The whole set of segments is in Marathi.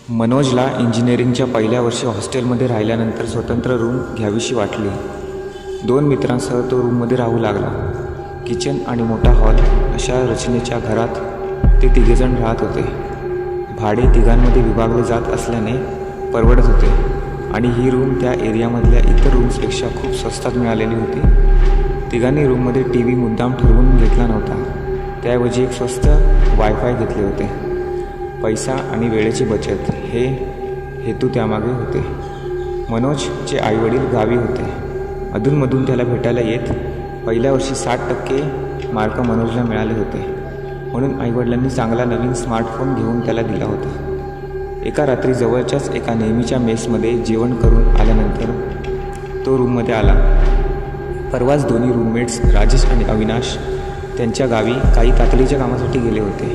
मनोजला इंजिनिअरिंगच्या पहिल्या वर्षी हॉस्टेलमध्ये राहिल्यानंतर स्वतंत्र रूम घ्यावीशी वाटली. 2 मित्रांसह तो रूममध्ये राहू लागला. किचन आणि मोठा हॉल अशा रचनेच्या घरात ते तिघेजण राहत होते. भाडे तिघांमध्ये विभागले जात असल्याने परवडत होते आणि ही रूम त्या एरियामधल्या इतर रूम्सपेक्षा खूप स्वस्तात मिळालेली होती. तिघांनी रूममध्ये TV मुद्दाम ठरवून घेतला नव्हता, त्याऐवजी एक स्वस्त वायफाय घेतले होते. पैसा आणि वेळेची बचत हे हेतू त्यामागे होते. मनोजचे आईवडील गावी होते. अधूनमधून त्याला भेटायला येत. पहिल्या वर्षी 60% मार्क मनोजला मिळाले होते, म्हणून आईवडिलांनी चांगला नवीन स्मार्टफोन घेऊन त्याला दिला होता. एका रात्री जवळच्याच एका नेहमीच्या मेसमध्ये जेवण करून आल्यानंतर तो रूममध्ये आला. परवाच दोन्ही रूममेट्स राजेश आणि अविनाश त्यांच्या गावी काही तातडीच्या कामासाठी गेले होते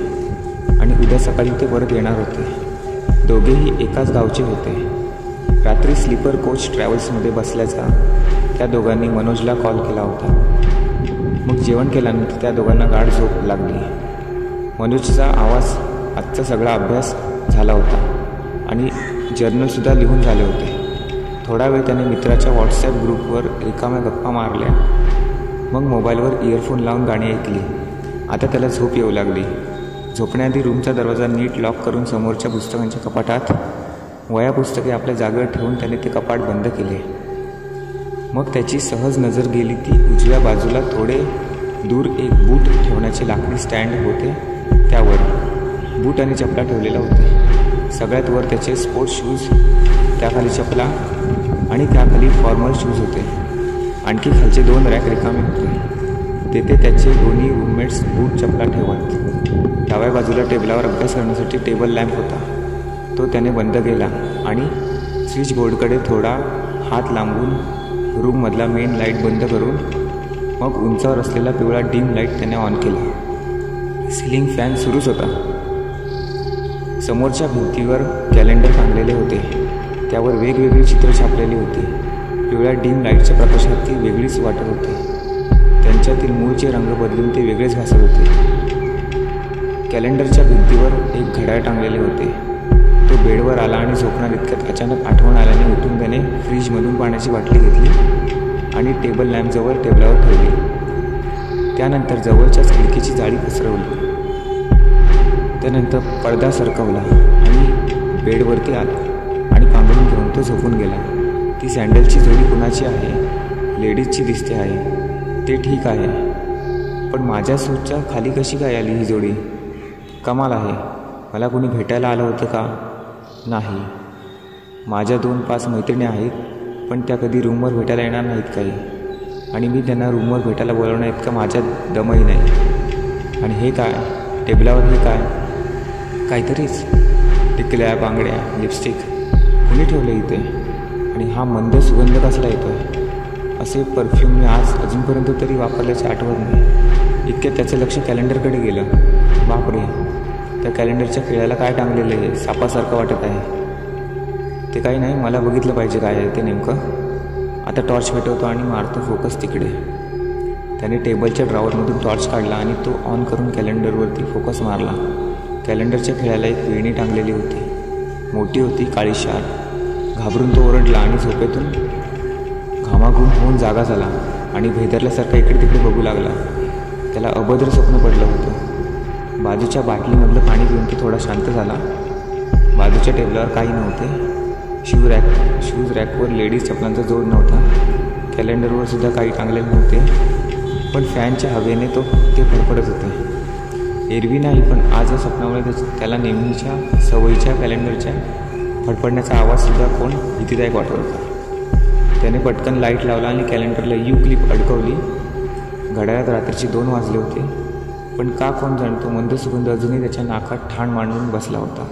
आणि उद्या सकाळी ते परत येणार होते. दोघेही एकाच गावचे होते. रात्री स्लीपर कोच ट्रॅव्हल्समध्ये बसल्याचा त्या दोघांनी मनोजला कॉल केला होता. मग जेवण केल्यानंतर त्या दोघांना गाढ झोप लागली. मनोजचा आवाज आजचा सगळा अभ्यास झाला होता आणि जर्नलसुद्धा लिहून झाले होते. थोडा वेळ त्याने मित्राच्या व्हॉट्सॲप ग्रुपवर रिकाम्या गप्पा मारल्या. मग मोबाईलवर इयरफोन लावून गाणी ऐकली. आता त्याला झोप येऊ लागली. झोपण्याआधी रूमचा दरवाजा नीट लॉक करून समोरच्या पुस्तकांच्या कपाटात वह्या पुस्तके आपल्या जागेवर ठेवून त्याने ते कपाट बंद केले. मग त्याची सहज नजर गेली ती उजव्या बाजूला थोडे दूर एक बूट ठेवण्याचे लाकडी स्टँड होते. त्यावर बूट आणि चपला ठेवलेल्या होते. सगळ्यात वर त्याचे स्पोर्ट्स शूज, त्याखाली चपला आणि त्याखाली फॉर्मल शूज होते. आणखी खालचे 2 रॅक रिकामे होते. तेथे त्याचे दोन्ही रूममेट्स बूट चपला ठेवत. डाव्या बाजूला टेबलावर अभ्यास करण्यासाठी टेबल लॅम्प होता. तो त्याने बंद केला आणि स्विच बोर्डकडे थोडा हात लांबून रूममधला मेन लाईट बंद करून मग उंचावर असलेला पिवळा डीम लाईट त्याने ऑन केला. सिलिंग फॅन सुरूच होता. समोरच्या भिंतीवर कॅलेंडर टांगलेले होते. त्यावर वेगवेगळी चित्र छापलेली होती. पिवळ्या डीम लाईटच्या प्रकाशात ती वेगळीच वाटत होती. त्यांच्यातील मूळचे रंग बदलून ते वेगळेच भासत होते. कॅलेंडरच्या भिंतीवर एक घड्याळ टांगलेले होते. तो बेडवर आला आणि झोपणार इतक्यात अचानक आठवण आल्याने उठून त्याने फ्रीजमधून पाण्याची बाटली घेतली आणि टेबल लॅम्पजवळ टेबलावर ठेवली. त्यानंतर जवळच्याच खिडकीची जाळी पसरवली. त्यानंतर पडदा सरकवला आणि बेडवरती आला आणि पांघरून घेऊन तो झोपून गेला. ती सँडलची जोडी कुणाची आहे? लेडीजची दिसते आहे. ते ठीक आहे, पण माझ्या सूटच्या खाली कशी काय आली ही जोडी? कमाल आहे. मला कोणी भेटायला आलं होतं का? नाही. माझ्या 2-5 मैत्रिणी आहेत, पण त्या कधी रूमवर भेटायला येणार नाहीत काही, आणि मी त्यांना रूमवर भेटायला बोलवणार इतका माझ्यात दमही नाही. आणि हे काय टेबलावर? हे काय? काहीतरीच. टिकल्या, बांगड्या, लिपस्टिक कुणी ठेवलं इथे? आणि हा मंद सुगंध कसला येतोय? असे परफ्यूम मी अजूनपर्यंत तरी वापरल्याचे आठवत नाही. इतक्यात त्याचं लक्ष कॅलेंडरकडे गेलं. बापरे, त्या कॅलेंडरच्या खिळ्याला काय टांगलेलं आहे? सापासारखं वाटत आहे. ते काही नाही, मला बघितलं पाहिजे काय आहे ते नेमकं. आता टॉर्च पेटवतो आणि मारतो फोकस तिकडे. त्याने टेबलच्या ड्रॉवरमधून टॉर्च काढला आणि तो ऑन करून कॅलेंडरवरती फोकस मारला. कॅलेंडरच्या खिळ्याला एक वेणी टांगलेली होती. मोठी होती, काळीशार. घाबरून तो ओरडला आणि झोपेतून घामाघूम होऊन जागा झाला आणि भेदरल्यासारखा इकडे तिकडे बघू लागला. त्याला अभद्र स्वप्न पडलं होतं. बाजूच्या बाटलीमधलं पाणी पिऊन तो थोडा शांत झाला. बाजूच्या टेबलावर काही नव्हते. शूज रॅकवर लेडीज चपलांचा जोड नव्हता. कॅलेंडरवर सुद्धा काही टांगलेले नव्हते, पण फॅनच्या हवेने ते फडफडत होते. एरवी नाही, पण आज या स्वप्नामुळे त्याला नेहमीच्या सवयीच्या कॅलेंडरच्या फडफडण्याचा आवाजसुद्धा कोण भीतीदायक वाटत होता. त्याने पटकन लाईट लावला आणि कॅलेंडरला क्लिप अडकवली. घड्याळात रात्रीचे 2 वाजले होते, पण का कोण जाणतो मंद सुगंध अजूनही त्याच्या नाकात ठाण मांडून बसला होता.